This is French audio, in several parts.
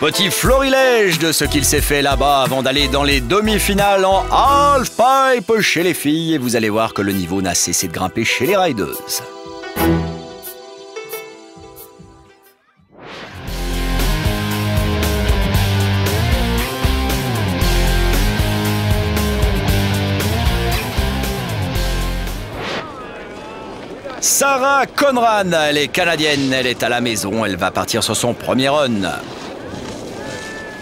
Petit florilège de ce qu'il s'est fait là-bas avant d'aller dans les demi-finales en halfpipe chez les filles. Et vous allez voir que le niveau n'a cessé de grimper chez les rideuses. Sarah Conran, elle est canadienne, elle est à la maison, elle va partir sur son premier run.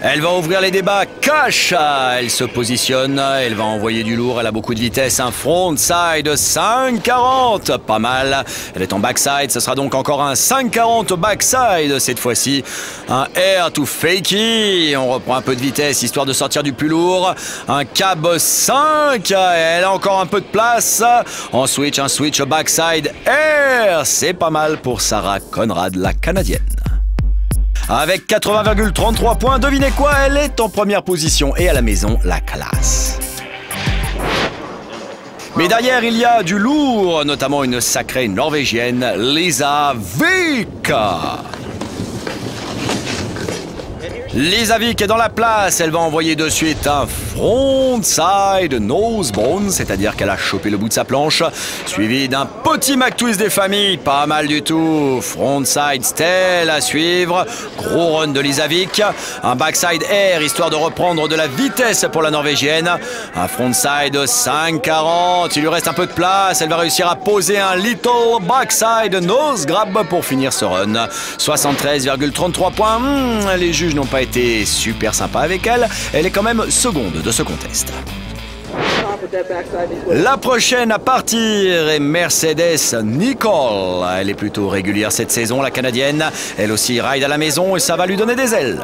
Elle va ouvrir les débats cash, elle se positionne, elle va envoyer du lourd, elle a beaucoup de vitesse, un frontside 5,40, pas mal. Elle est en backside, ce sera donc encore un 5,40 backside cette fois-ci. Un air to fakey, on reprend un peu de vitesse histoire de sortir du plus lourd. Un cab 5, elle a encore un peu de place. En switch, un switch backside air, c'est pas mal pour Sarah Conrad, la canadienne. Avec 80,33 points, devinez quoi? Elle est en première position et à la maison, la classe. Mais derrière, il y a du lourd, notamment une sacrée norvégienne, Lisa Vik. Lisa Vik est dans la place, elle va envoyer de suite un frontside nosebone, c'est-à-dire qu'elle a chopé le bout de sa planche, suivi d'un petit McTwist des familles, pas mal du tout. Frontside stell à suivre, gros run de Lisa Vik, un backside air histoire de reprendre de la vitesse pour la norvégienne, un frontside 5,40, il lui reste un peu de place, elle va réussir à poser un little backside nose grab pour finir ce run. 73,33 points, les juges n'ont pas été super sympas avec elle, elle est quand même seconde de ce contest. La prochaine à partir est Mercedes Nicole. Elle est plutôt régulière cette saison, la canadienne. Elle aussi ride à la maison et ça va lui donner des ailes.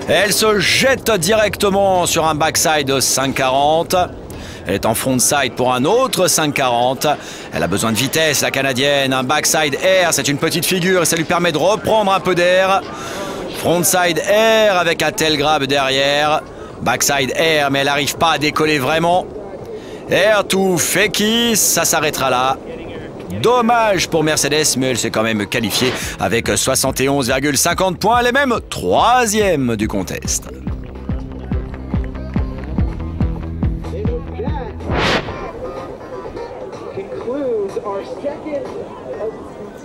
Elle se jette directement sur un backside 5,40. Elle est en frontside pour un autre 5,40. Elle a besoin de vitesse, la canadienne. Un backside air, c'est une petite figure et ça lui permet de reprendre un peu d'air. Frontside air avec un tail grab derrière. Backside air, mais elle n'arrive pas à décoller vraiment. Air to fakey, ça s'arrêtera là. Dommage pour Mercedes, mais elle s'est quand même qualifiée avec 71,50 points. Elle est même troisième du contest.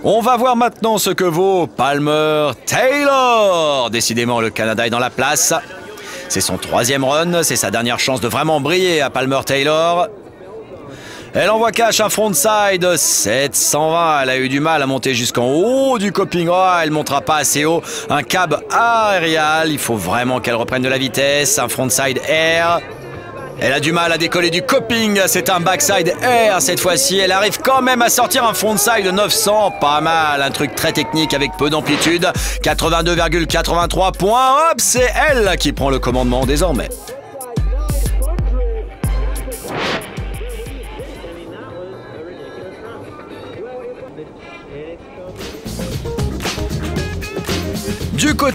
On va voir maintenant ce que vaut Palmer Taylor. Décidément, le Canada est dans la place. C'est son troisième run, c'est sa dernière chance de vraiment briller à Palmer Taylor. Elle envoie cash un frontside 720. Elle a eu du mal à monter jusqu'en haut du coping. Elle ne montera pas assez haut. Un cab aérial, il faut vraiment qu'elle reprenne de la vitesse. Un frontside air. Elle a du mal à décoller du coping, c'est un backside air cette fois-ci. Elle arrive quand même à sortir un frontside 900, pas mal, un truc très technique avec peu d'amplitude. 82,83 points, hop, c'est elle qui prend le commandement désormais. Du côté